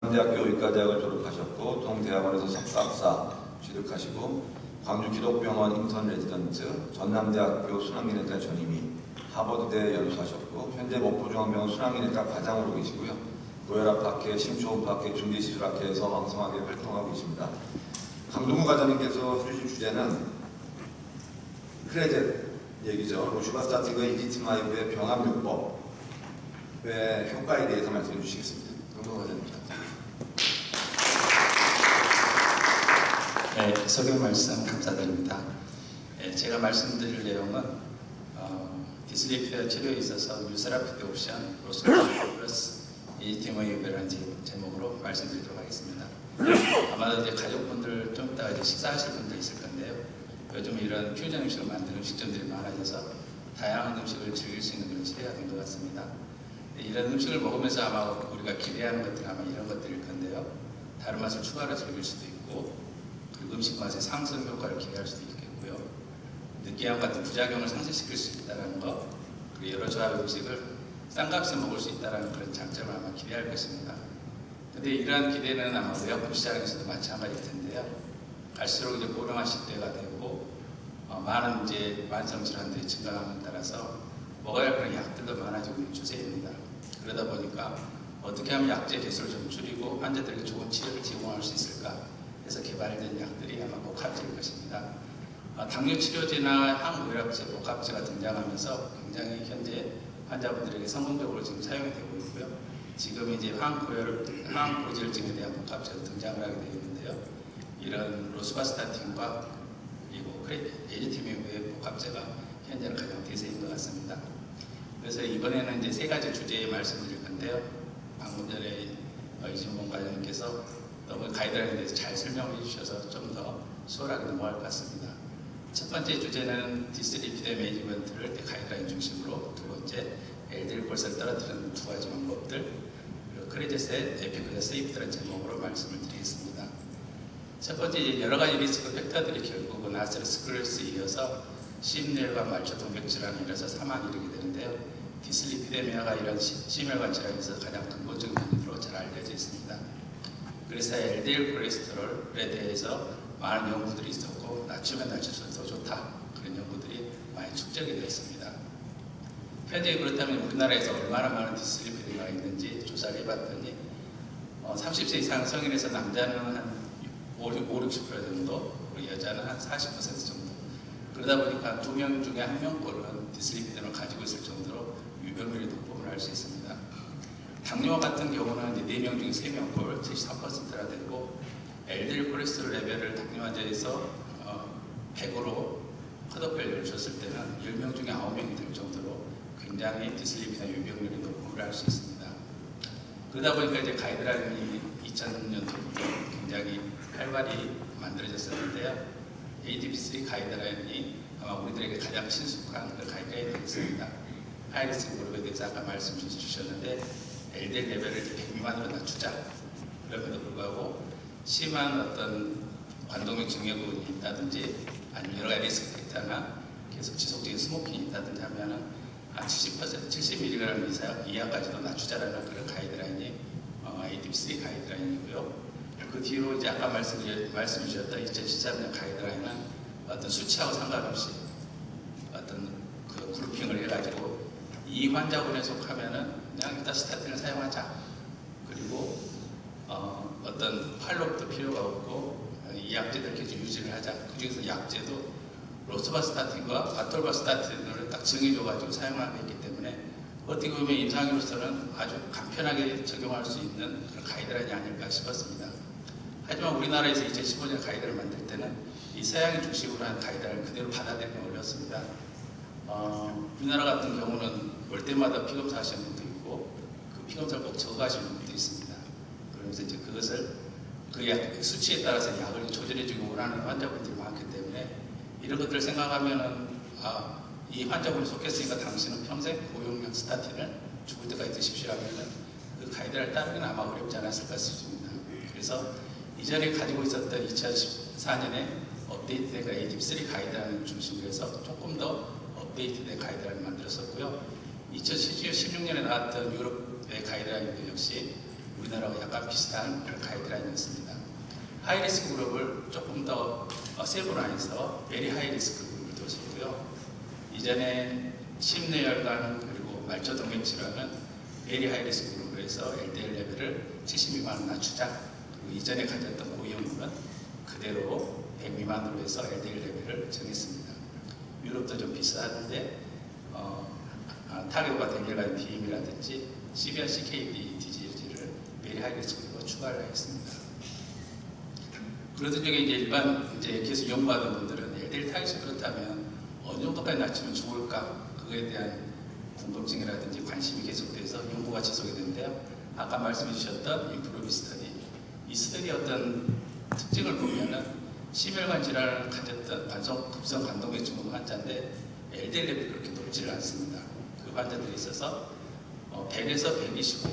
대학교 의과대학을 졸업하셨고 동대학원에서 석사학사 취득하시고 광주기독병원 인턴 레지던트, 전남대학교 순환기내과 전임의, 하버드대 연수하셨고 현재 목포중앙병원 순환기내과 과장으로 계시고요. 고혈압학회, 심초음파학회, 중지시술학회에서 왕성하게 활동하고 계십니다. 강동구 과장님께서 해주신 주제는 크레젯 얘기죠. 로슈바스타틴과 이지트마이브의 병합요법의 효과에 대해서 말씀해 주시겠습니다. 강동구 과장님 부탁드립니다. 네, 소개 말씀 감사드립니다. 제가 말씀드릴 내용은 디슬리피드 치료에 있어서 뉴세라피드 옵션 로스바스타틴 플러스 이지트마이브라는 제목으로 말씀드리도록 하겠습니다. 아마도 이제 가족분들 좀 이따가 이제 식사하실 분들 있을 건데요. 요즘 이런 퓨전 음식을 만드는 음식점들이 많아져서 다양한 음식을 즐길 수 있는 그런 시대가 된 것 같습니다. 이런 음식을 먹으면서 아마 우리가 기대하는 것들은 아마 이런 것들일 건데요. 다른 맛을 추가로 즐길 수도 있고, 그리고 음식 맛의 상승 효과를 기대할 수도 있겠고요. 느끼함 같은 부작용을 상쇄시킬 수 있다는 것, 그리고 여러 조합의 음식을 싼 값에 먹을 수 있다는 그런 장점을 아마 기대할 것입니다. 근데 이러한 기대는 아마 의약품 시장에서도 마찬가지일 텐데요. 갈수록 이제 고령화 시대가 되고 많은 이제 만성 질환들이 증가함에 따라서 먹어야 할 그런 약들도 많아지고 있는 추세입니다. 그러다 보니까 어떻게 하면 약제 개수를 좀 줄이고 환자들에게 좋은 치료를 제공할 수 있을까 해서 개발된 약들이 아마 복합제일 것입니다. 당뇨 치료제나 항고혈압제, 복합제가 등장하면서 굉장히 현재 환자분들에게 성공적으로 지금 사용이 되고 있고요. 지금 이제 항고지혈증에 대한 복합제가 등장을 하게 되어 있는데요. 이런 로스바스타틴과 그리고 에지티마이브의 복합제가 현재는 가장 대세인 것 같습니다. 그래서 이번에는 이제 세 가지 주제에 말씀드릴 건데요. 방금 전에 이진봉 과장님께서 너무 가이드라인에 대해서 잘 설명해 주셔서 좀 더 수월하게 넘어갈 것 같습니다. 첫 번째 주제는 디슬리피드 매니지먼트를 가이드라인 중심으로, 두 번째 LDL 콜레스테롤 떨어뜨리는 두 가지 방법들, 그리고 크레젯의 에피크와 세이프라는 제목으로 말씀을 드리겠습니다. 첫 번째, 여러 가지 리스크 팩터들이 결국은 아테로스클레로시스에 이어서 심혈관 말초 동맥 질환에 이어서 사망에 이르게 되는데요. 디슬리피데미아가 이런 심혈관 질환에서 가장 근본적인 원인으로 잘 알려져 있습니다. 그래서 LDL 콜레스테롤에 대해서 많은 연구들이 있었고, 낮추면 낮출수록 더 좋다, 그런 연구들이 많이 축적이 되었습니다. 현재 그렇다면 우리나라에서 얼마나 많은 디슬리피드가 있는지 조사를 해봤더니 30세 이상 성인에서 남자는 한 60% 정도, 그리고 여자는 한 40% 정도. 그러다 보니까 2명 중에 1명꼴은 디슬리피드를 가지고 있을 정도로 유병률이 높음을 알 수 있습니다. 당뇨 같은 경우는 이제 4명 중에 3명꼴 73%나 되고, LDL 콜레스테롤 레벨을 당뇨 환자에서 100으로 컷오프를 줬을 때는 10명 중에 9명이 될 정도로 굉장히 디슬리피드 유병률이 높음을 알 수 있습니다. 그러다 보니까 이제 가이드라인이 2000년도부터 굉장히 활발히 만들어졌었는데요. ADP3 가이드라인이 아마 우리들에게 가장 친숙한 그 가이드라인이 되겠습니다. 하이리스크 그룹에 대해서 아까 말씀 주셨는데 LDL 레벨을 100 미만으로 낮추자. 그럼에도 불구하고 심한 어떤 관동맥 증후군이 있다든지 아니면 여러 가지 리스크 팩터나 계속 지속적인 스모킹이 있다든지 하면은 한 70%, 70mg 이하까지도 낮추자라는 그런 가이드라인이 ADP3 가이드라인이고요. 그 뒤로 이제 아까 말씀 주셨던 2013년 가이드라인은 어떤 수치하고 상관없이 어떤 그 그룹핑을 해가지고 이 환자군에 속하면은 그냥 일단 스타틴을 사용하자. 그리고 어떤 팔로업도 필요가 없고 이 약제들 계속 유지를 하자. 그 중에서 약제도 로스바스타틴과 아톨바스타틴을 딱 정해줘가지고 사용하게 했기 때문에 어떻게 보면 임상으로서는 아주 간편하게 적용할 수 있는 그런 가이드라인이 아닐까 싶었습니다. 하지만 우리나라에서 2015년 가이드를 만들 때는 이 서양인 중심으로 한 가이드를 그대로 받아들이기 어렵습니다. 우리나라 같은 경우는 올 때마다 피검사 하시는 분도 있고, 그 피검사를 꼭 적어가시는 분도 있습니다. 그러면서 이제 그것을 그 약 수치에 따라서 약을 조절해주기 원하는 환자분들이 많기 때문에 이런 것들을 생각하면은 이 환자분이 속했으니까 당신은 평생 고용량 스타틴을 죽을 때까지 드십시오 하면은 그 가이드를 따르기는 아마 어렵지 않았을까 싶습니다. 그래서 이전에 가지고 있었던 2014년에 업데이트된 ADP3 가이드라인을 중심으로 해서 조금 더 업데이트된 가이드라인을 만들었었고요. 2016년에 나왔던 유럽의 가이드라인도 역시 우리나라와 약간 비슷한 그런 가이드라인이었습니다. 하이리스크 그룹을 조금 더 세분화해서 베리 하이리스크 그룹을 뒀었고요. 이전에 심뇌혈관 그리고 말초동맥 질환은 베리 하이리스크 그룹으로 해서 LDL 레벨을 70 미만으로 낮추자. 그리고 이전에 가졌던 고위험군은 그대로 100 미만으로 해서 LDL 레벨을 정했습니다. 유럽도 좀 비슷한데 타격과 대결한 비임이라든지 시비아 CKD 디지즈를 베리 하이리스크로 추가를 했습니다. 그러던 중에 일반 계속 연구하는 분들은 LDL 타겟이 그렇다면 어느 정도까지 낮추면 좋을까? 그거에 대한 궁금증이라든지 관심이 계속돼서 연구가 지속이 되는데요. 아까 말씀해 주셨던 임프로비 스터디, 이 스터디의 어떤 특징을 보면은 심혈관 질환을 가졌던 급성 간동맥 증후군 환자인데 LDL 레벨이 그렇게 높지를 않습니다. 그 환자들이 있어서 100에서 125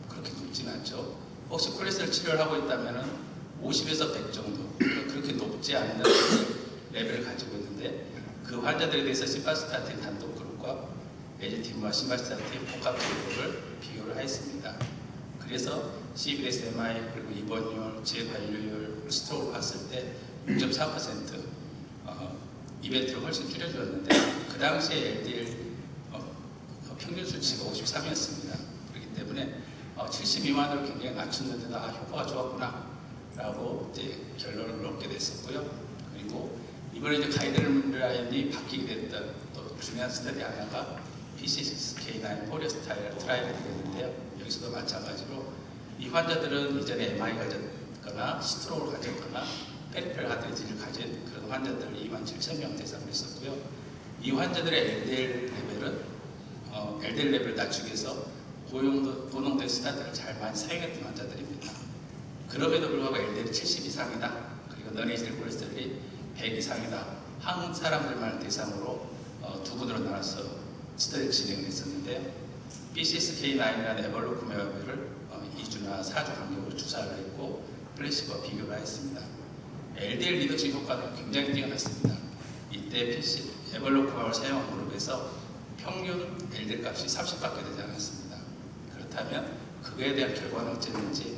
그렇게 높지는 않죠. 혹시 콜레스테롤 치료를 하고 있다면은 50에서 100 정도 그렇게 높지 않는 레벨을 가지고 있는데 그 환자들에 대해서 심바스타틴 단독 그룹과 에제팀과 심바스타틴 복합 그룹을 비교를 하였습니다. 그래서 CVS-MI 그리고 입원율, 재관료율, 스트로크 봤을 때 6.4% 이벤트를 훨씬 줄여주었는데 그 당시에 LDL 평균 수치가 53이었습니다. 그렇기 때문에 70 미만으로 굉장히 낮췄는데도 효과가 좋았구나 라고 결론을 얻게 됐었고요. 그리고 이번에 가이드라인이 바뀌게 됐던 또 중요한 스터디 하나가 PCSK9 포레스트 트라이얼이 되는데요. 여기서도 마찬가지로 이 환자들은 이전에 MI 가졌거나 스트로크를 가졌거나 페리페럴 하드 디지를 가진 그런 환자들 27,000명 대상으로 했었고요. 이 환자들의 LDL 레벨은 LDL 레벨을 낮추기 위해서 고농도 스타트를 잘 많이 사용했던 환자들입니다. 그럼에도 불구하고 LDL이 70 이상이다. 그리고 non-HDL 콜레스테롤이 100 이상이다. 한 사람들만 대상으로 두 군으로 나눠서 스터디를 진행을 했었는데 PCSK9이라는 에볼루크메업을 2주나 4주 간격으로 주사를 했고 플래시와 비교를 했습니다. LDL 리더십 효과는 굉장히 뛰어났습니다. 이때 에볼루크메업을 사용한 그룹에서 평균 LDL 값이 30밖에 되지 않았습니다. 그렇다면 그거에 대한 결과는 어쨌는지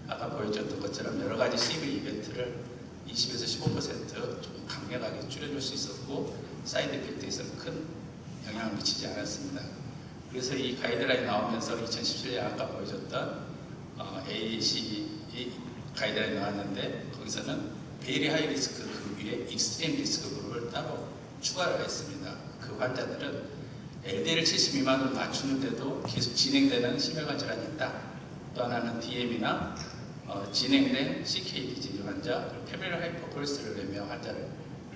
아까 보여줬던 것처럼 여러 가지 CV 이벤트를 20에서 15% 좀 강력하게 줄여줄 수 있었고 사이드 이펙트에서는 큰 영향을 미치지 않았습니다. 그래서 이 가이드라인 나오면서 2017년 아까 보여줬던 AAC 가이드라인 나왔는데 거기서는 베리 하이 리스크 그 위에 익스트림 리스크 그룹을 따로 추가를 했습니다. 그 환자들은 LDL을 70 미만으로 낮추는데도 계속 진행되는 심혈관 질환이 있다. 또 하나는 DM이나 진행된 CKD 환자, 페밀 하이퍼콜레스테롤레미아 환자를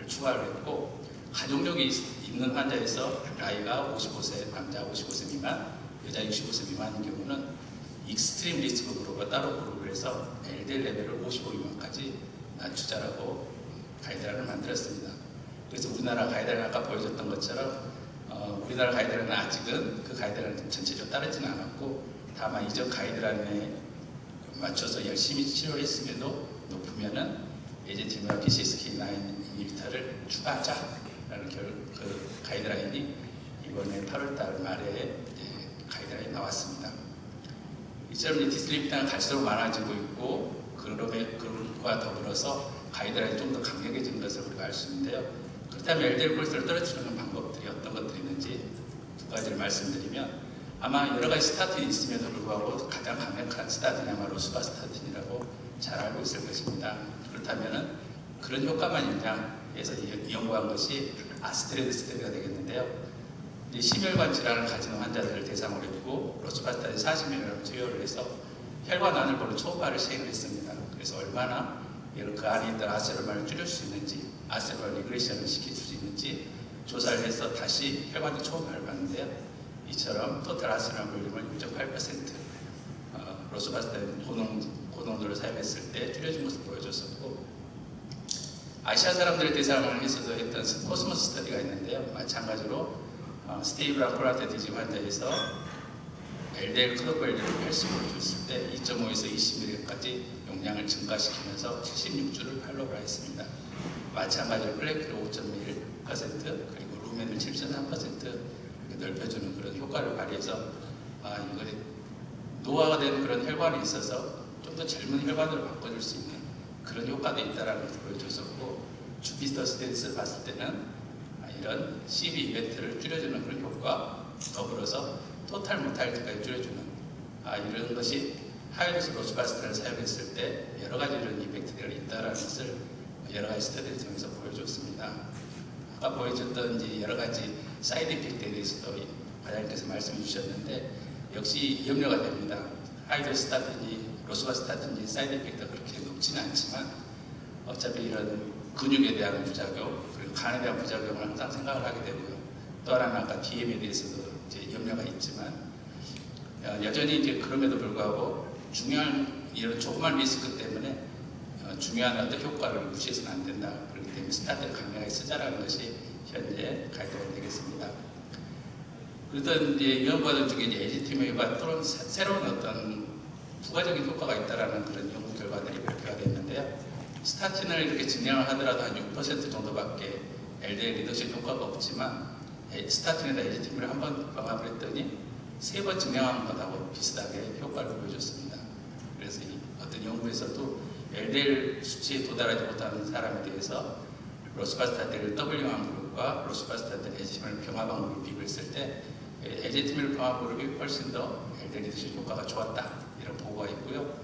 추가를 했고 가족력이 있는 환자에서 나이가 55세, 남자 55세 미만, 여자 65세 미만인 경우는 익스트림 리스크 그룹을 따로 그룹을 해서 LDL 레벨을 55 미만까지 낮추자라고 가이드라인을 만들었습니다. 그래서 우리나라 가이드라인 아까 보여줬던 것처럼 우리나라 가이드라인은 아직은 그 가이드라인 전체적으로 따르지는 않았고 다만 이전 가이드라인에 맞춰서 열심히 치료를 했음에도 높으면은 에제팀과 PCSK9 이니비터를 추가하자라는 그 가이드라인이 이번에 8월달 말에 가이드라인이 나왔습니다. 이처럼 디슬리피드가 갈수록 많아지고 있고 그것과 더불어서 가이드라인이 좀 더 강력해지는 것을 우리가 알 수 있는데요. 그렇다면 LDL 콜레스테롤을 떨어뜨리는 방법들이 어떤 것들이 있는지 두 가지를 말씀드리면 아마 여러 가지 스타틴이 있음에도 불구하고 가장 강력한 스타틴이야말로 수바스타틴이라고 잘 알고 있을 것입니다. 그렇다면 그런 효과만 있냐 해서 연구한 것이 아스트레드 스테디가 되겠는데요. 심혈관 질환을 가진 환자들을 대상으로 했고 로스바스타틴 40mg을 투여를 해서 혈관 안을 보는 초음파를 시행을 했습니다. 그래서 얼마나 그 안에 있던 아세롤만을 줄일 수 있는지 아세롤 리그레션을 시킬 수 있는지 조사를 해서 다시 혈관의 초음파를 봤는데요. 이처럼 토탈 아세롤 볼륨을 6.8% 로스바스타틴 고농도를 사용했을 때 줄여준 것을 보여줬었고 아시아 사람들의 대상을 해서도 했던 코스모스 스터디가 있는데요. 마찬가지로 스테이블한 콜라테 디지 환자에서 LDL 컷오프 밸류를 80으로 줬을 때 2.5에서 20mg까지 용량을 증가시키면서 76주를 팔로우를 했습니다. 마찬가지로 플래크를 5.1% 그리고 루멘을 7.3% 넓혀주는 그런 효과를 발휘해서 이거 노화가 된 그런 혈관이 있어서 좀 더 젊은 혈관으로 바꿔줄 수 있는 그런 효과도 있다는 것을 보여줬었고, 주피터 스테디스 봤을 때는 이런 CV 이벤트를 줄여주는 그런 효과, 더불어서 토탈 모탈리티까지 줄여주는 이런 것이 하이도스 로스바스타를 사용했을 때 여러 가지 이런 이펙트가 있다는 것을 여러 가지 스터디를 통해서 보여줬습니다. 아까 보여줬던 이제 여러 가지 사이드 이펙트에 대해서도 과장님께서 말씀해 주셨는데 역시 염려가 됩니다. 하이도스타든지 로스바스타든지 사이드 이펙트가 그렇게 높지는 않지만 어차피 이런 근육에 대한 부작용, 그리고 간에 대한 부작용을 항상 생각을 하게 되고요. 또 하나는 아까 DM에 대해서도 이제 염려가 있지만 여전히 이제 그럼에도 불구하고 중요한 이런 조그만 리스크 때문에 중요한 어떤 효과를 무시해서는 안 된다. 그렇기 때문에 스타트를 강력하게 쓰자라는 것이 현재 가이드가 되겠습니다. 그랬던 이제 연구과정 중에 이제 에지티메이가 또는 새로운 어떤 부가적인 효과가 있다라는 그런 연구 결과들이 발표가 됐는데요. 스타틴을 이렇게 증량을 하더라도 한 6% 정도밖에 LDL 리덕션 효과가 없지만 스타틴에다 에지티메이를 한번 병합을 했더니 3번 증량한 것하고 비슷하게 효과를 보여줬습니다. 그래서 어떤 연구에서도 LDL 수치에 도달하지 못하는 사람에 대해서 로스바스타틴을 W한 그룹과 로스바스타틴 에지티메이를 병합한 그룹을 비교했을 때 에지티메이를 병합 그룹이 훨씬 더 LDL 리덕션 효과가 좋았다. 이런 보고가 있고요.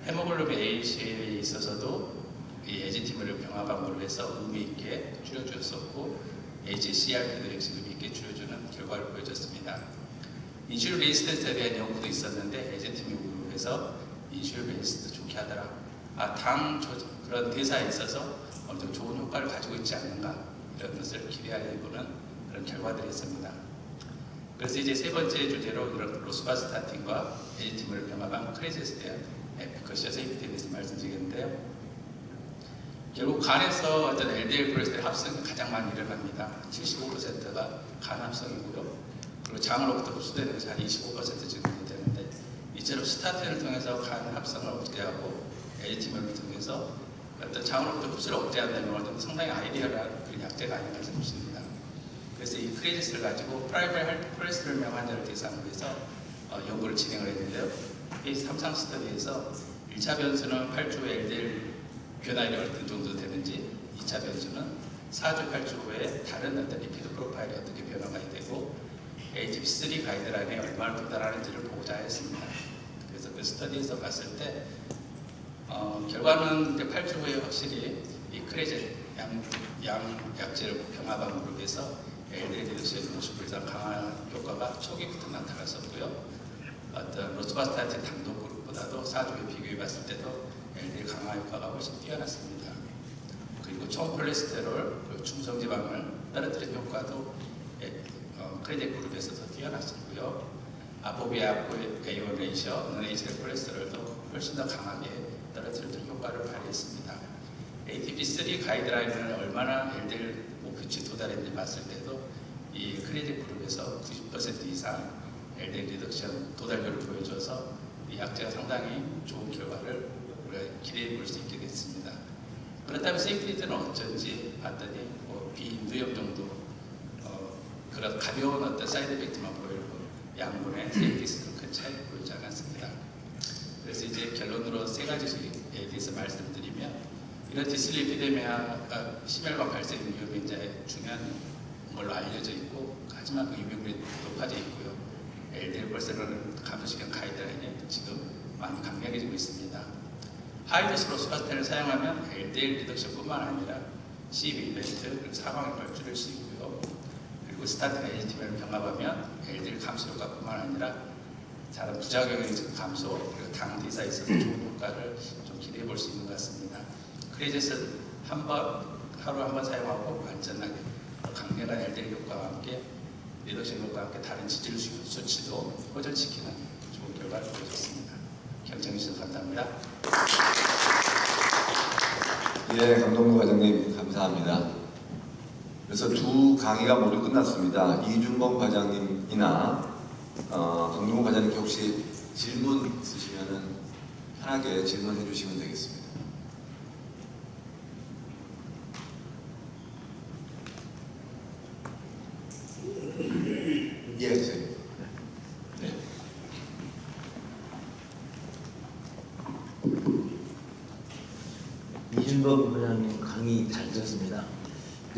헤모글로빈 AC에 있어서도 이 에지티메이를 병합한 그룹에서 의미 있게 줄여주었었고 HCRP도 역시 의미 있게 줄여주는 결과를 보여줬습니다. 인슐린 레지스턴스에 대한 연구도 있었는데 에제티메 그룹에서 인슐린 레지스턴스 좋게 하더라. 당 그런 대사에 있어서 어느 정도 좋은 효과를 가지고 있지 않는가 이런 것을 기대해보는 그런 결과들이 있습니다. 그래서 이제 세 번째 주제로 이런 로스바스타틴과 에제티메를 병합한 크레제스에 대한 에피커시와 세이프티에 대해서 말씀드리겠는데요. 결국 간에서 어떤 LDL 콜레스테롤 합성이 가장 많이 일어납니다. 75%가 간 합성이고요. 그리고 장으로부터 흡수되는 것이 한 25% 정도 되는데 이처럼 스타틴을 통해서 간 합성을 억제하고 에지티메를 통해서 어떤 장으로부터 흡수를 억제한다는 건 상당히 아이디어한 그런 약제가 아닌가 싶습니다. 그래서 이 크레지스를 가지고 프라이머리 콜레스테롤 환자를 대상으로 해서 연구를 진행을 했는데요. 이 3상 스터디에서 1차 변수는 8주 LDL 변화율이 어느 정도 되는지, 2차 변수는 4주, 8주 후에 다른 어떤 리피드 프로파일이 어떻게 변화가 되고 ATP3 가이드라인에 얼마나 도달하는지를 보고자 했습니다. 그래서 그 스터디에서 봤을 때 결과는 8주 후에 확실히 이 크레제 약제를 병합한 그룹에서 LDL 리덕션이 50% 이상 강한 효과가 초기부터 나타났었고요. 어떤 로스바스타틴 단독 그룹보다도 4주에 비교해 봤을 때도 LDL 강화 효과가 훨씬 뛰어났습니다. 그리고 총 콜레스테롤, 그리고 중성지방을 떨어뜨리는 효과도 크레제 그룹에서 더 뛰어났었고요. 아포비아 A1 레이셔, non-HDL 콜레스테롤도 훨씬 더 강하게 떨어뜨리는 효과를 발휘했습니다. ATP3 가이드라인을 얼마나 LDL 목표치 도달했는지 봤을 때도 이 크레제 그룹에서 90% 이상 LDL 리덕션 도달률을 보여줘서 이 약제가 상당히 좋은 결과를 우리가 기대해 볼 수 있게 됐습니다. 그렇다면 세이프티는 어쩐지 봤더니 비무염 정도 그런 가벼운 어떤 사이드 이펙트만 보이고 양분의 세이프티는 큰 차이를 보이지 않았습니다. 그래서 이제 결론으로 세 가지에 대해서 말씀드리면 이런 디슬리피데미아가 심혈관 발생 위험이 이제 중요한 걸로 알려져 있고 하지만 그 위험이 높아져 있고요. LDL 콜레스테롤 감소시키는 가이드라인이 지금 많이 강력해지고 있습니다. 하이도스 로스바스타틴을 사용하면 LDL 리덕션뿐만 아니라 CV 이벤트, 그리고 사망을 줄일 수 있고요. 그리고 스타틴 에지티메를 병합하면 LDL 감소 효과뿐만 아니라 다른 부작용의 감소, 그리고 당 대사에 있어서 좋은 효과를 좀 기대해 볼 수 있는 것 같습니다. 크레제스 하루 한 번 사용하고 안전하게 강력한 LDL 효과와 함께 리덕션 효과와 함께 다른 지질 수치도 호전시키는 좋은 결과를 보여줬습니다. 경청해 주셔서 감사합니다. 예, 강동구 과장님 감사합니다. 그래서 두 강의가 모두 끝났습니다. 이준범 과장님이나 강동구 과장님께 혹시 질문 있으시면 편하게 질문해 주시면 되겠습니다. 예, 선생님. 네. 이준범 회장님 강의 잘 들었습니다.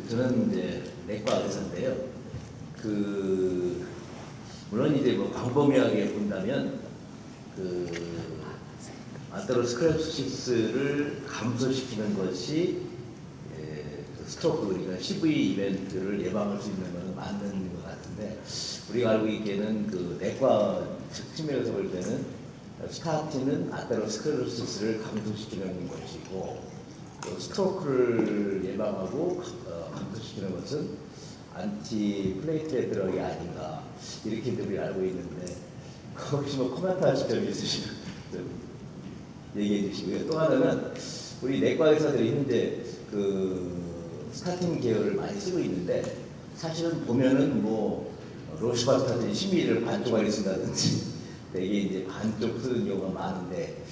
저는 이제 내과 의사인데요. 물론 이제 뭐 광범위하게 본다면 아테로스크레로시스를 감소시키는 것이 스트로크, 그러니까 CV 이벤트를 예방할 수 있는 것은 맞는 것 같은데, 우리가 알고 있기에는 내과 측면에서 볼 때는 스타틴은 아테로스크레로시스를 감소시키는 것이고, 또 스트로크를 예방하고 감소시키는 것은 안티플레이트렛 드럭이 아닌가, 이렇게 우리 알고 있는데, 혹시 뭐 코멘트 하실 점 있으시면 좀 얘기해 주시고요. 또 하나는 우리 내과 의사들이 현재 스타틴 계열을 많이 쓰고 있는데, 사실은 보면은 뭐 로시바스타틴 12일을 반쪽짜리 쓴다든지 되게 이제 반쪽 쓰는 경우가 많은데,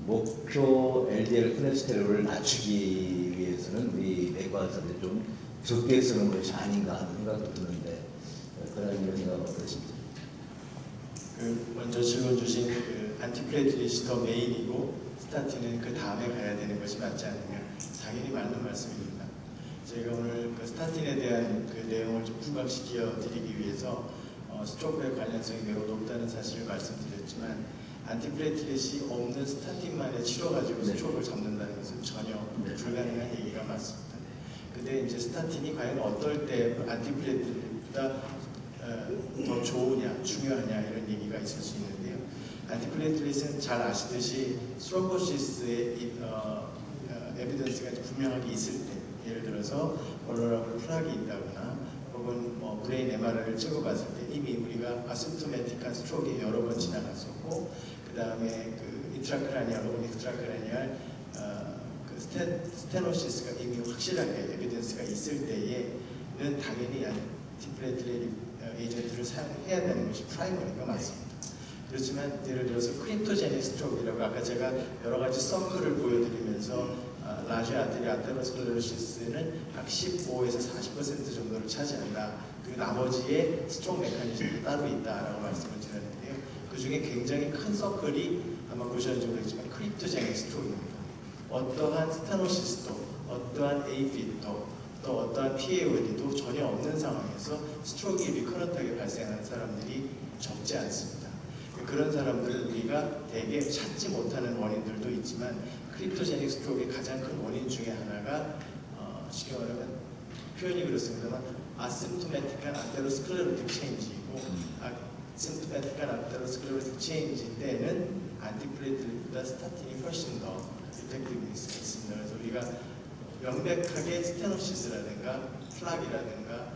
목표 LDL 콜레스테롤을 낮추기 위해서는 우리 내과 의사들이 좀 적게 쓰는 것이 아닌가 하는 생각도 드는데, 그런 생각 어떠신지? 먼저 질문 주신 안티플레이트릿이 더 메인이고 스타틴은 그 다음에 가야 되는 것이 맞지 않느냐, 당연히 맞는 말씀입니다. 저희가 오늘 스타틴에 대한 내용을 좀 부각시켜 드리기 위해서 스트로크의 관련성이 매우 높다는 사실을 말씀드렸지만, 안티플레이트릿이 없는 스타틴만의 치료 가지고 스트로크를 잡는다는 것은 전혀 불가능한 얘기가 맞습니다. 근데 이제 스타틴이 과연 어떨 때 안티플레이트릿보다 더 좋으냐, 중요하냐, 이런 얘기가 있을 수 있는데요. 안티플레이트릿은 잘 아시듯이 스트롬보시스의 에비던스가 분명하게 있을 때, 예를 들어서 얼러라블 플락이 있다거나 혹은 뭐 브레인 MRI를 찍어봤을 때 이미 우리가 아심토매틱한 스트로크에 여러 번 지나갔었고, 그 다음에 인트라크라니얼 혹은 익스트라크라니얼 스테노시스가 이미 확실하게 에비던스가 있을 때에는 당연히 안티플레이트릿 에이전트를 사용해야 되는 것이 프라이머리가 맞습니다. 그렇지만 예를 들어서 크립토제닉 스트로크라고 아까 제가 여러 가지 서클을 보여드리면서 라지 아테리 아테로스클레로시스는 약 15에서 40% 정도를 차지한다. 그 나머지의 스트로크 메커니즘이 따로 있다라고 말씀을 드렸는데요. 그 중에 굉장히 큰 서클이 아마 보셨는지 모르겠지만 크립토제닉 스트로크입니다. 어떠한 스테노시스도, 어떠한 AFib도, 또 어떠한 PAOD도 전혀 없는 상황에서 스트로크가 리커런트하게 발생하는 사람들이 적지 않습니다. 그런 사람들은 우리가 대개 찾지 못하는 원인들도 있지만, 크립토제닉 스트로크의 가장 큰 원인 중에 하나가 쉽게 말하면 표현이 그렇습니다만 아심토매틱한 아테로스클레로틱 체인지이고, 아심토매틱한 아테로스클레로틱 체인지 때는 안티플레이트릿보다 스타틴이 훨씬 더 이펙티브가 있습니다. 그래서 우리가 명백하게 스테노시스라든가 플락이라든가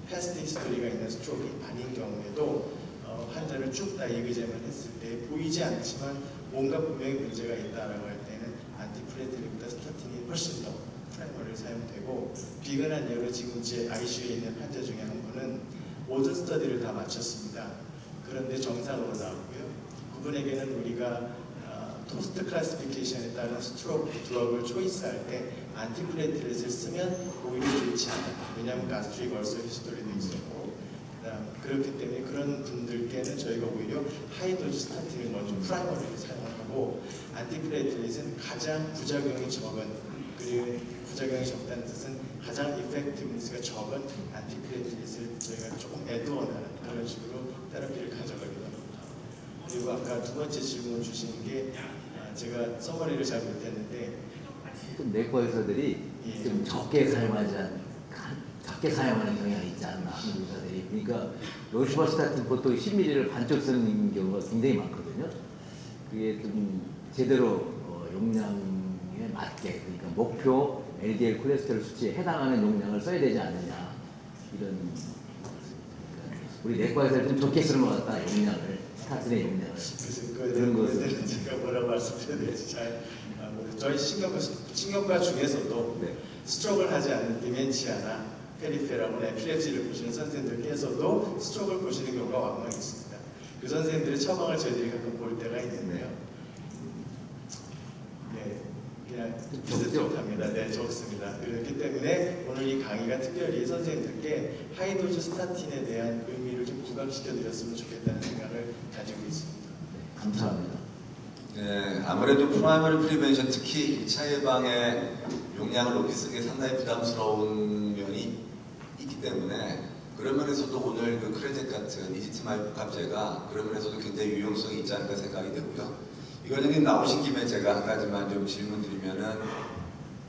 패스트 히스토리가 있는 스트로크가 아닌 경우에도 환자를 쭉 다 이그잼을 했을 때 보이지 않지만 뭔가 분명히 문제가 있다라고 할 때는 안티플레이트릿보다 스타틴이 훨씬 더 프라이머리를 사용되고, 비근한 예로 지금 제 ICU에 있는 환자 중에 한 분은 모든 스터디를 다 마쳤습니다. 그런데 정상으로 나오고요. 그분에게는 우리가 토스트 클래시피케이션에 따른 스트로크 드럭을 초이스할 때 안티플레이트릿을 쓰면 오히려 좋지 않아요. 왜냐하면 가스트릭 얼서 히스토리도 있었고, 그렇기 때문에 그런 분들께는 저희가 오히려 하이도즈 스타틴을 먼저 프라이머리로 사용하고, 안티플레이트릿은 가장 부작용이 적은, 그리고 부작용이 적다는 뜻은 가장 이펙티브니스가 적은 안티플레이트릿을 저희가 조금 애드온하는 그런 식으로 테라피를 가져가기도 합니다. 그리고 아까 두 번째 질문 주신 게 제가 서머리를 잘 못했는데, 내과 의사들이 좀 적게 사용하는 경향이 있지 않나, 한국 의사들이. 그러니까 로시바스타틴 보통 10ml를 반쪽 쓰는 경우가 굉장히 많거든요. 그게 좀 제대로 용량에 맞게, 그러니까 목표 LDL 콜레스테롤 수치에 해당하는 용량을 써야 되지 않느냐, 이런. 우리 내과 의사들 좀 적게 쓰는 것 같다, 용량을. 스타틴의 용량을. 그런 것들은 제가 뭐라고 말씀드려야 될지 잘 저희 신경과 중에서도 스트로크를 하지 않는 디멘치아나 페리페라고나 에필랩시를 보시는 선생님들께서도 스트로크를 보시는 경우가 왕왕 있습니다. 그 선생님들의 처방을 저희들이 가끔 볼 때가 있는데요. 네, 그냥 비슷합니다. 네, 적습니다. 그렇기 때문에 오늘 이 강의가 특별히 선생님들께 하이도즈 스타틴에 대한 의미를 좀 부각시켜 드렸으면 좋겠다는 생각을 가지고 있습니다. 감사합니다. 네, 아무래도 프라이머리 프리벤션 특히 2차 예방의 용량을 높이 쓰는 게 상당히 부담스러운 면이 있기 때문에 그런 면에서도 오늘 그 크레젯 같은 이지티마이프 갑제가 그런 면에서도 굉장히 유용성이 있지 않을까 생각이 되고요. 이거는 나오신 김에 제가 한 가지만 좀 질문드리면은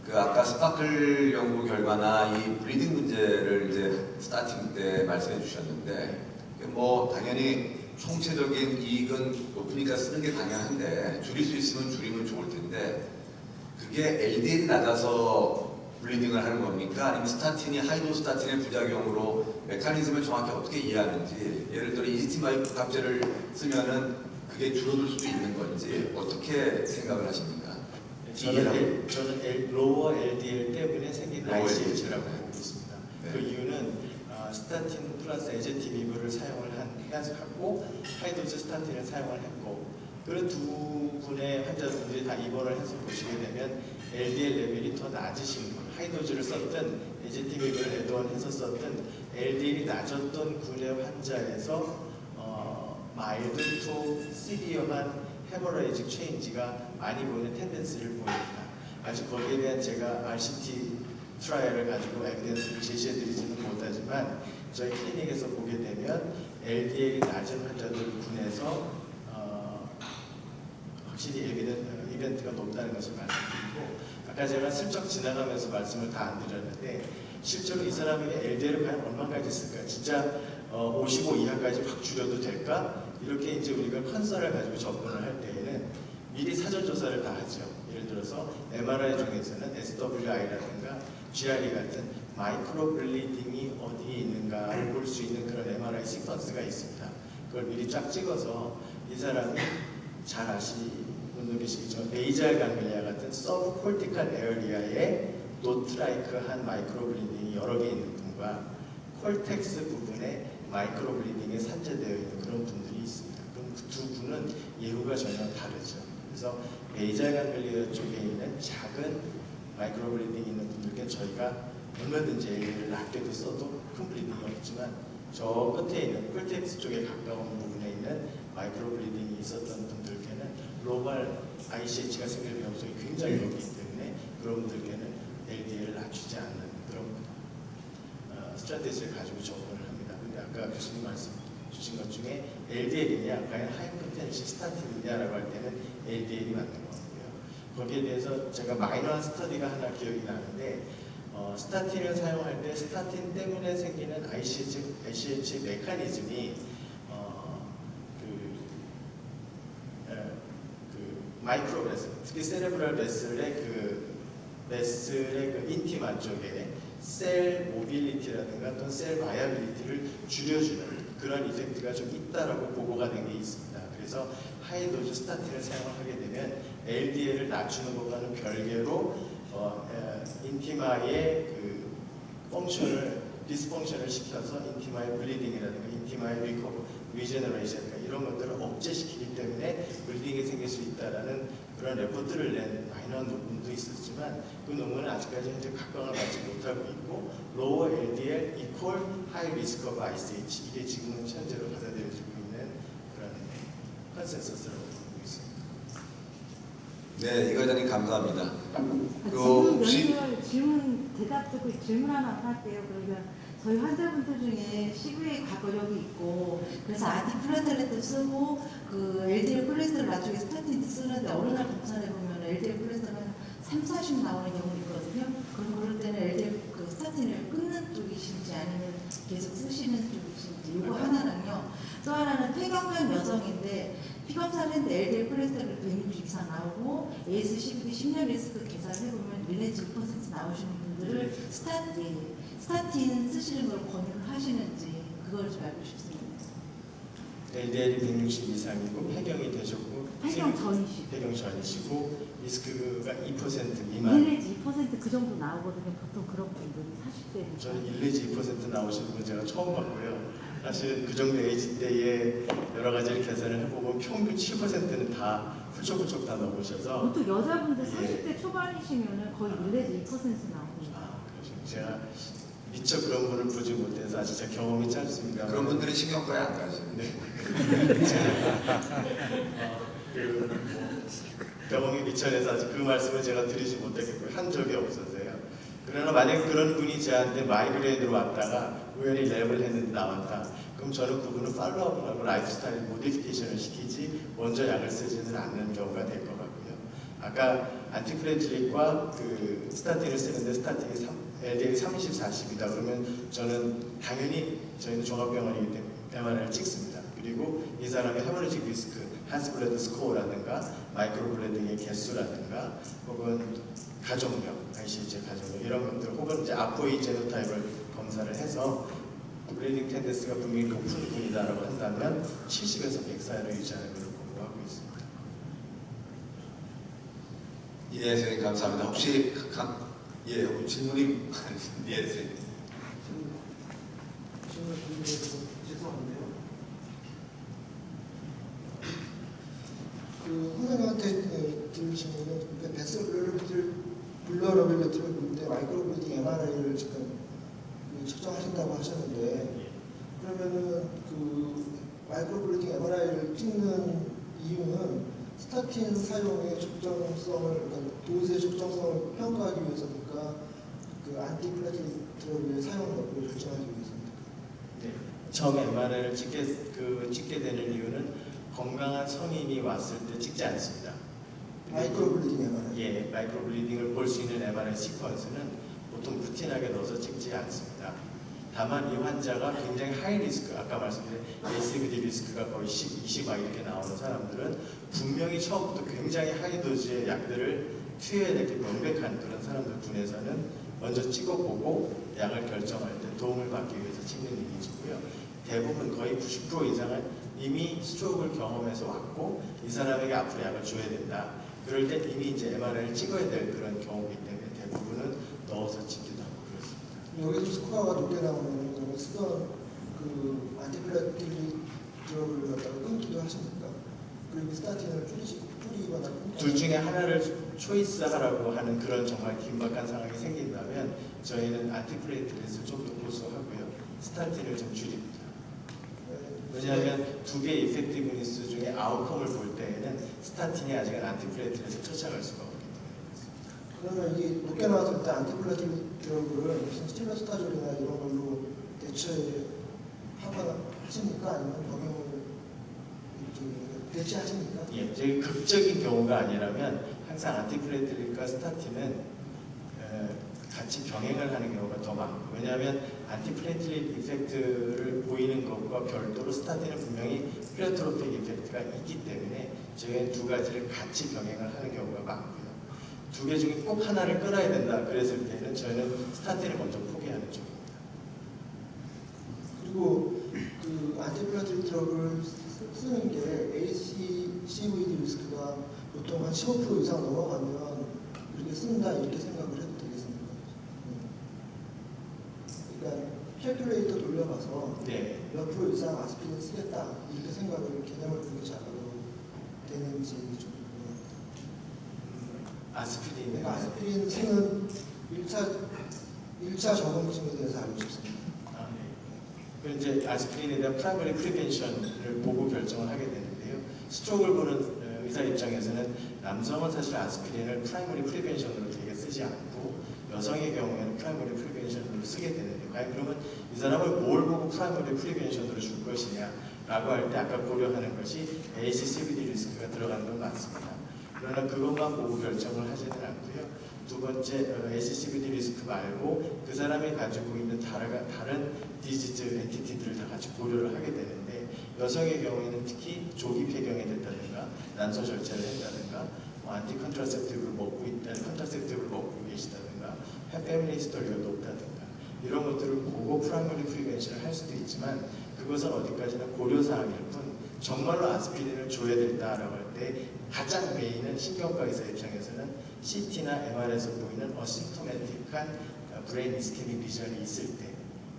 그 아까 스파클 연구 결과나 이 브리딩 문제를 이제 스타팅 때 말씀해 주셨는데 뭐 당연히 총체적인 이익은 높으니까 쓰는 게 당연한데 줄일 수 있으면 줄이면 좋을 텐데 그게 LDL이 낮아서 블리딩을 하는 겁니까? 아니면 스타틴이 하이도스타틴의 부작용으로 메커니즘을 정확히 어떻게 이해하는지 예를 들어 이지티마이프 갑제를 쓰면은 그게 줄어들 수도 있는 건지 어떻게 생각을 하십니까? 저는 로어 LDL 때문에 생긴 로어 ICH라고 보고 있습니다. 네. 그 이유는 스타틴 플러스 에제티비브를 사용을 하고 하이도즈 스타틴을 사용을 했고 그런 두 분의 환자분들이 다 입원을 해서 보시게 되면 LDL 레벨이 더 낮으신 분, 하이도즈를 썼든 에제티비브를 애드온해서 썼든 LDL이 낮았던 군의 환자에서 마일드 투 시리어한 헤머라이직 체인지가 많이 보이는 텐던스를 보입니다. 아직 거기에 대한 제가 RCT 트라이얼을 가지고 에비던스를 제시해드리지는 못하지만 저희 클리닉에서 보게 되면 LDL이 낮은 환자들 군에서 확실히 이벤트가 높다는 것을 말씀드리고 아까 제가 슬쩍 지나가면서 말씀을 다 안 드렸는데 실제로 이 사람에게 LDL을 과연 얼마까지 쓸까? 진짜 55 이하까지 확 줄여도 될까? 이렇게 이제 우리가 컨설을 가지고 접근을 할 때에는 미리 사전 조사를 다 하죠. 예를 들어서 MRI 중에서는 SWI라든가 GRE 같은 마이크로 블리딩이 어디에 있는가를 볼 수 있는 그런 MRI 시퀀스가 있습니다. 그걸 미리 쫙 찍어서 이 사람이 잘 아시는 분 계시겠지만 베이잘 강글리아 같은 서브콜티칼 에어리아에 노트라이크한 마이크로 블리딩이 여러 개 있는 분과 콜텍스 부분에 마이크로 블리딩에 산재되어 있는 그런 분들이 있습니다. 그럼 그 두 분은 예후가 전혀 다르죠. 그래서 베이잘 강글리아 쪽에 있는 작은 마이크로 블리딩이 있는 분들께 저희가 얼마든지 LDL을 낮게도 써도 큰 블리딩이 없지만 저 끝에 있는 콜텍스 쪽에 가까운 부분에 있는 마이크로 블리딩이 있었던 분들께는 로발 ICH가 생길 위험성이 굉장히 높기 때문에 그런 분들께는 LDL을 낮추지 않는 그런 스트래티지를 가지고 접근을 합니다. 근데 아까 교수님 말씀 주신 것 중에 LDL이냐 과연 하이포텐시 스타틴이냐라고 할 때는 LDL이 맞는 것 같고요. 거기에 대해서 제가 마이너한 스터디가 하나 기억이 나는데 스타틴을 사용할 때 스타틴 때문에 생기는 ICH 메커니즘이 마이크로 베슬, 특히 세레브럴 베슬의 그 인티마 쪽에 셀 모빌리티라든가 또는 셀 바이어빌리티를 줄여주는 그런 이펙트가 좀 있다라고 보고가 된 게 있습니다. 그래서 하이도즈 스타틴을 사용하게 되면 LDL을 낮추는 것과는 별개로 인티마의 그 펑션을 디스펑션을 시켜서 인티마의 블리딩이라든가 인티마의 리제너레이션 이런 것들을 억제시키기 때문에 블리딩이 생길 수 있다라는 그런 레포트를 낸 마이너한 논문도 있었지만 그 논문은 아직까지 현재 각광을 받지 못하고 있고 lower LDL equal high risk of ICH 이게 지금은 현재로 받아들여지고 있는 그런 컨센서스라고 보고 있습니다. 네, 이 과장님 감사합니다. 질문 대답 듣고 질문 하나 할게요. 그러면 저희 환자분들 중에 시부에 과거력이 있고 그래서 아디플라텔렛도 쓰고 그 LDL 콜레스테롤 나중에 스타틴도 쓰는데 어느 날 검사를 해보면 LDL 콜레스테롤 한 3, 40 나오는 경우 있거든요. 그럼 그럴 때는 LDL 그 스타틴을 끊는 쪽이신지 아니면 계속 쓰시는 쪽이신지 이거 하나는요. 또 하나는 폐경된 여성인데 피검사를 했는데 LDL 콜레스테롤 160 이상 나오고 AS12 10년 리스크 계산해보면 1-2% 나오시는 분들을 스타틴 쓰시는 걸 권유를 하시는지 그걸 좀 알고 싶습니다. LDL이 160 이상이고 폐경이 되셨고 폐경 전이시고 리스크가 2% 미만 1-2% 그 정도 나오거든요. 보통 그런 분들이 40대 저는 1-2% 나오시는 분 제가 처음 봤고요. 사실 그 정도 에이지 때에 여러 가지를 계산을 해보고 평균 7%는 다 훌쩍훌쩍 다 넘으셔서 보통 여자분들 40대 초반이시면 거의 1-2% 나옵니다. 그렇죠. 제가 미처 그런 분을 보지 못해서 아직 제 경험이 짧습니다. 그런 분들은 신경과에 안 가시는데. 병원의 미천에서 아직 그 말씀을 제가 드리지 못했고요. 한 적이 없어서요. 그러나 만약 그런 분이 저한테 마이그레인으로 왔다가 우연히 랩을 했는데 나왔다. 그럼 저는 그분은 팔로우업을 하고 라이프스타일 모디피케이션을 시키지 먼저 약을 쓰지는 않는 경우가 될 것 같고요. 아까 안티플레이트릭과 그 스타틴을 쓰는데 스타틴이 LDL이 30, 40이다. 그러면 저는 당연히 저희는 종합병원이기 때문에 MRI를 찍습니다. 그리고 이 사람의 헤모리직 리스크, 하스블레드 스코어라든가 마이크로블레딩의 개수라든가 혹은 가족력, ICG 가족력 이런 것들 혹은 이제 아포이 제노타입을 검사를 해서 블리딩 텐den스가 분명히 높은 분이다라고 한다면 70에서 100 사이로 유지하는 것을 공부하고 있습니다. 예, 선생님 감사합니다. 혹시 질문이 예, 선생님. 질문 드리면서 죄송한데요. 그 선생님한테 들으시면은 베슬 블러러빌리티를 보는데 마이크로블리딩 MRI를 지금 측정하신다고 하셨는데 그러면은 그 마이크로블리딩 MRI를 찍는 이유는 스타틴 사용의 적정성을 그러니까 도수의 적정성을 평가하기 위해서니까 그 안티플라티닉 드러그의 사용 여부를 결정하기 위해서입니까? 네. 처음 MRI를 찍게 되는 이유는 건강한 성인이 왔을 때 찍지 않습니다. 마이크로블리딩 MRI. 예, 마이크로블리딩을 볼 수 있는 MRI 시퀀스는 보통 루틴하게 넣어서 찍지 않습니다. 다만 이 환자가 굉장히 하이 리스크, 아까 말씀드린 ACVD 리스크가 거의 10, 20 막 이렇게 나오는 사람들은 분명히 처음부터 굉장히 하이 도즈의 약들을 투여해야 될 게 명백한 그런 사람들 분에서는 먼저 찍어보고 약을 결정할 때 도움을 받기 위해서 찍는 이미지고요. 대부분 거의 90% 이상은 이미 스트로크를 경험해서 왔고 이 사람에게 앞으로 약을 줘야 된다. 그럴 때 이미 이제 MRI를 찍어야 될 그런 경우이기 때문에 대부분은 넣어서 찍기도 하고 그렇습니다. 여기서 스코어가 높게 나오면 그러면 쓰던 그 안티플라티닉 드러그를 갖다가 끊기도 하십니까? 그리고 스타틴을 줄이거나 끊거나 둘 중에 하나를 초이스하라고 하는 그런 정말 긴박한 상황이 생긴다면 저희는 안티플레이트렛을 좀 더 고수하고요. 스타틴을 좀 줄입니다. 왜냐하면 두 개의 이펙티브니스 중에 아웃컴을 볼 때에는 스타틴이 아직은 안티플레이트렛을 쫓아갈 수가 없기 때문에 그러면 이게 높게 나왔을 때 안티플라티닉 드러그를 무슨 스틸러스타졸이나 이런 걸로 대체하거나 하십니까? 아니면 병용을 대체하십니까? 예, 되게 극적인 경우가 아니라면 항상 안티플레이트릭과 스타틴은 같이 병행을 하는 경우가 더 많고 왜냐하면 안티플레이트릭 이펙트를 보이는 것과 별도로 스타틴은 분명히 플레토로픽 이펙트가 있기 때문에 저희는 두 가지를 같이 병행을 하는 경우가 많고요. 두 개 중에 꼭 하나를 끊어야 된다 그랬을 때는 저희는 스타틴을 먼저 포기하는 쪽입니다. 그리고 그 안티플라티닉 드러그를 쓰는 게 ACVD 리스크가 보통 한 15% 이상 넘어가면 이렇게 쓴다 이렇게 생각을 해도 되겠습니까? 그러니까 캘큘레이터 돌려봐서 네. 몇 프로 이상 아스피린 쓰겠다 이렇게 생각을 개념을 그렇게 잡아도 되는지 좀 궁금합니다. 아스피린 내가 아스피린 쓰는 1차 적응증에 대해서 알고 싶습니다. 아, 네. 그 이제 아스피린에 대한 프라이머리 프리벤션을 보고 결정을 하게 되는데요. 스트로크를 보는 의사 입장에서는 남성은 사실 아스피린을 프라이머리 프리벤션으로 되게 쓰지 않고 여성의 경우에는 프라이머리 프리벤션으로 쓰게 되는데 과연 그러면 이 사람을 뭘 보고 프라이머리 프리벤션으로 줄 것이냐라고 할 때 아까 고려하는 것이 ACCVD 리스크가 들어가는 건 맞습니다. 그러나 그것만 보고 결정을 하지는 않고요. 두 번째 ACCVD 리스크 말고 그 사람이 가지고 있는 다른 디지즈 엔티티들을 다 같이 고려를 하게 되는데 여성의 경우에는 특히 조기 폐경이 됐다든가 난소 절제를 했다든가 안티 컨트라셉티브를 먹고 있다는 컨트라셉티브를 먹고 계시다든가 패밀리 히스토리가 높다든가 이런 것들을 보고 프라이머리 프리벤션을 할 수도 있지만 그것은 어디까지나 고려사항일 뿐 정말로 아스피린을 줘야 된다라고 할 때 가장 메인은 신경과 의사 입장에서는 CT나 MR에서 보이는 어심토매틱한 브레인 이스케믹 리전이 있을 때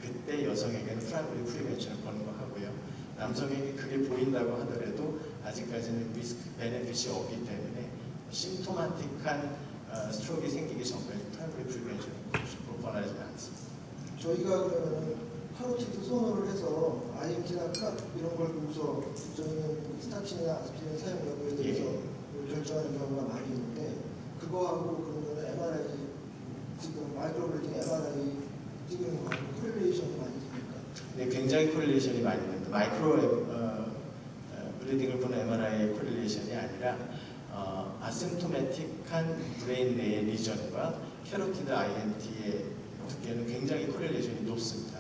그때 여성에게는 프라이머리 프리벤션을 거는 거 하고요. 남성에게 그게 보인다고 하더라도 아직까지는 리스크 베네핏이 없기 때문에 심토마틱한 스트로크가 생기기 전까지 프라이머리 프리벤션을 권하지는 않습니다. 저희가 그러면 카로티드 선호를 해서 IMT나 카 이런 걸 보고서 저희는 스타틴이나 아스피린 사용 여부에 대해서 결정하는 경우가 많이 있는데 그거하고 그러면 MRI 지금 마이크로블레딩 MRI 찍는 거하고 코릴레이션이 많이 됩니까? 네, 굉장히 코릴레이션이 많이 됩니다. 마이크로 블리딩을 보는 MRI의 코릴레이션이 아니라 아심토매틱한 브레인 내의 리전과 캐로티드 IMT의 두께는 굉장히 코릴레이션이 높습니다.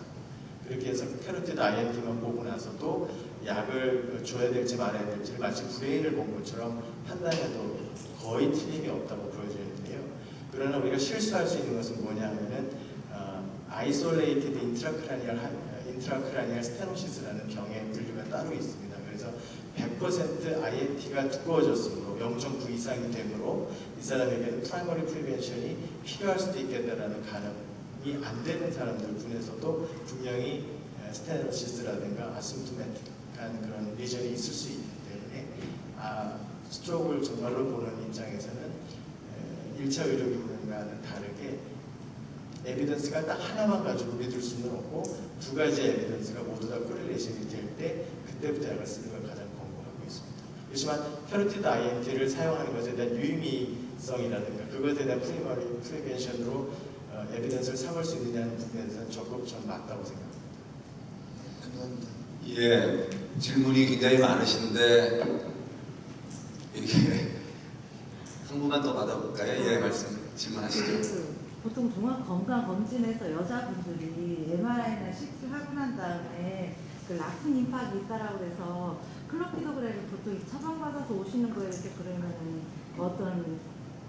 그렇게 해서 캐로티드 IMT만 보고 나서도 약을 줘야 될지 말아야 될지 마치 브레인을 본 것처럼 판단해도 거의 틀림이 없다고 보여지는데요. 그러나 우리가 실수할 수 있는 것은 뭐냐 하면은 아이솔레이티드 인트라크라니얼 스테노시스라는 병의 분류가 따로 있습니다. 그래서 100% IMT가 두꺼워졌으므로 0.9 이상이 되므로 이 사람에게는 프라이머리 프리벤션이 필요할 수도 있겠다라는 가능이 안 되는 사람들 중에서도 분명히 스테노시스라든가 아심토매틱한 그런 리전이 있을 수 있기 때문에 스트로크를 정말로 보는 입장에서는 1차 의료기관과는 다르게 에비던스가 딱 하나만 가지고 믿을 수는 없고 두 가지 에비던스가 모두 다 코릴레이션이 될 때 그때부터 약을 쓰는 걸 가장 권고하고 있습니다. 그렇지만 캐로티드 IMT를 사용하는 것에 대한 유의미성이라든가 그것에 대한 프리머리 프리벤션으로 에비던스를 삼을 수 있느냐는 부분에 대해서는 적극 전 맞다고 생각합니다. 감사합니다. 예, 질문이 굉장히 많으신데 이렇게 한 분만 더 받아볼까요? 예, 질문하시죠. 그 보통 종합건강검진에서 여자분들이 MRI나 CT를 하고 난 다음에 그 라쿤 임팍이 있다라고 해서 클로피도그램을 보통 처방받아서 오시는 거에 이렇게 그러면은 어떤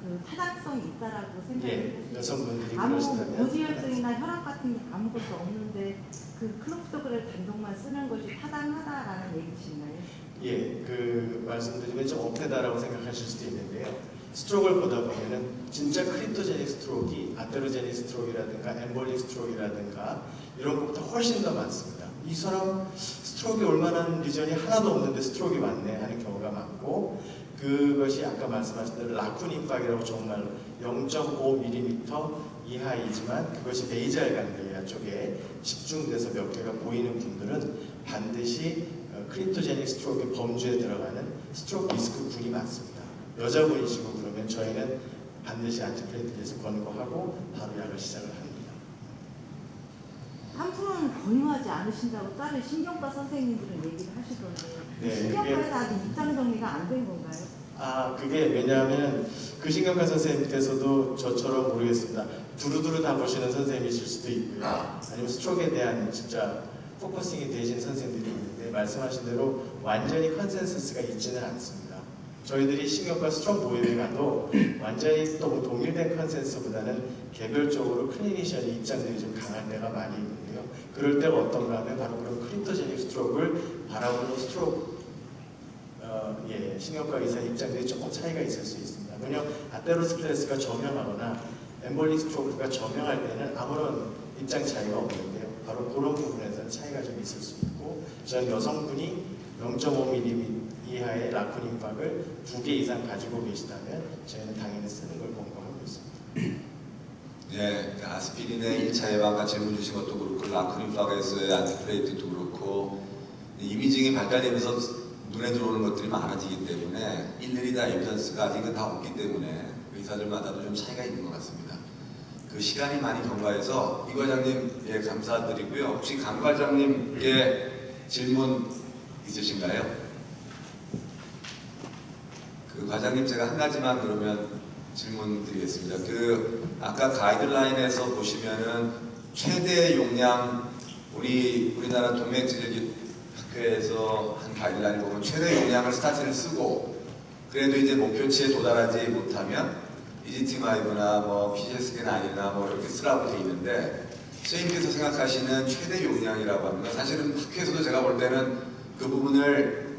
그 타당성이 있다라고 생각해요. 예, 여성분들이 아무 그러시다면 고지혈증이나 혈압 같은 게 아무것도 없는데 그 클로피도그램 단독만 쓰는 것이 타당하다라는 얘기신가요? 예, 그 말씀드리면 좀 억대다라고 생각하실 수도 있는데요. 스트로크를 보다 보면은 진짜 크립토제닉 스트로크이 아테로제닉 스트로크라든가 엠볼릭 스트로크라든가 이런 것보다 훨씬 더 많습니다. 이 사람 스트로크에 올만한 리전이 하나도 없는데 스트로크가 왔네 하는 경우가 많고 그것이 아까 말씀하신 대로 라쿤 임팍이라고 정말 0.5mm 이하이지만 그것이 베이잘 강글리아 쪽에 집중돼서 몇 개가 보이는 분들은 반드시 크립토제닉 스트로크 범주에 들어가는 스트로크 리스크 군이 많습니다. 여자분이시고 그러면 저희는 반드시 안티플레이트에서 권고하고 바로 약을 시작을 합니다. 한 분은 권유하지 않으신다고 다른 신경과 선생님들은 얘기를 하시던데 네, 신경과에서 아직 입장 정리가 안 된 건가요? 그게 왜냐하면 그 신경과 선생님께서도 저처럼 모르겠습니다. 두루두루 다 보시는 선생님이실 수도 있고요. 아니면 스트로크에 대한 진짜 포커싱이 되신 선생님들이 있는데 말씀하신 대로 완전히 컨센서스가 있지는 않습니다. 저희들이 신경과 스트로크 모임에 가도 완전히 또 동일된 컨센서스보다는 개별적으로 클리니션의 입장들이 좀 강한 데가 많이 있는데요. 그럴 때가 어떤가 하면 바로 그런 크립토제닉 스트로크를 바라보는 스트로크 신경과 의사 입장들이 조금 차이가 있을 수 있습니다. 왜냐하면 아테로스클레로시스가 저명하거나 엠볼릭 스트로크가 저명할 때는 아무런 입장 차이가 없는데요. 바로 그런 부분에서는 차이가 좀 있을 수 있고 전 여성분이 0.5mm 이하의 라쿤 임팍을 2개 이상 가지고 계시다면 저희는 당연히 쓰는 걸 권고하고 있습니다. 예, 아스피린의 1차 예방과 질문 주신 것도 그렇고 라쿤 임팍에서의 안티플레이트도 그렇고 이미징이 발달되면서 눈에 들어오는 것들이 많아지기 때문에 일일이 다 에비던스가 아직은 다 없기 때문에 의사들마다도 좀 차이가 있는 것 같습니다. 그 시간이 많이 경과해서 이 과장님 예 감사드리고요. 혹시 강 과장님께 질문 있으신가요? 그 과장님 제가 한 가지만 그러면 질문 드리겠습니다. 그 아까 가이드라인에서 보시면은 최대 용량 우리나라 동맥질환 학회에서 한 가이드라인을 보면 최대 용량을 스타틴을 쓰고 그래도 이제 목표치에 도달하지 못하면 이지티마이브나 뭐 PCSK9이나 뭐 이렇게 쓰라고 돼 있는데 선생님께서 생각하시는 최대 용량이라고 하면 사실은 학회에서도 제가 볼 때는 그 부분을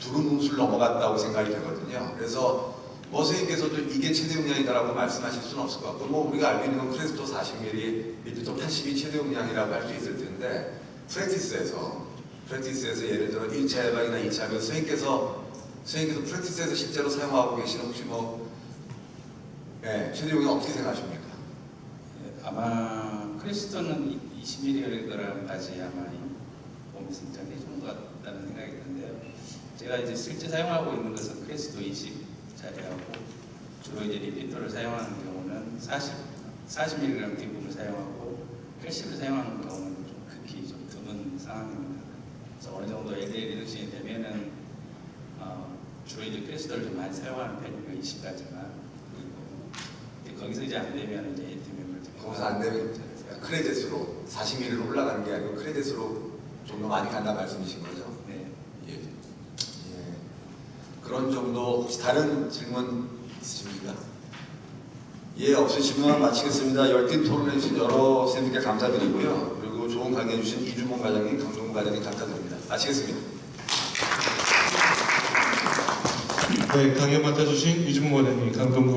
두루뭉술 넘어갔다고 생각이 되거든요. 그래서 뭐 선생님께서도 이게 최대 용량이다라고 말씀하실 수는 없을 것 같고 뭐 우리가 알고 있는 건 크레스토 40mm, 밀도 80이 최대 용량이라고 할 수 있을 텐데 프랙티스에서 예를 들어 1차 예방이나 2차 예방 선생님께서 프랙티스에서 실제로 사용하고 계시는 혹시 뭐 최대 용량 어떻게 생각하십니까? 아마 크리스토는 20mg까지 아마 몸에 선정해 주는 것 같다는 생각이 드는데요. 제가 이제 실제 사용하고 있는 것은 크레스도 20짜리하고 주로 이제 리피터를 사용하는 경우는 40mg 뒷부분을 사용하고 80을 사용하는 경우는 좀 극히 좀 드문 상황입니다. 그래서 어느 정도 LDL 리덕션이 되면은 주로 이제 크레스도를 좀 많이 사용하는 편이고 20까지만 그리고 거기서 이제 안 되면 이제 ATM을 거기서 안 되면 크레딧으로 40mm로 올라가는 게 아니고 크레딧으로 좀 더 많이 간다 말씀이신 거죠? 네. 예. 예. 그런 정도 혹시 다른 질문 있으십니까? 예, 없으시면 마치겠습니다. 열띤 토론해 주신 여러 선생님께 감사드리고요. 그리고 좋은 강의해 주신 이주몽 과장님, 강동구 과장님 감사드립니다. 마치겠습니다. 네, 강연 맡아주신 이준모 원장님, 강동구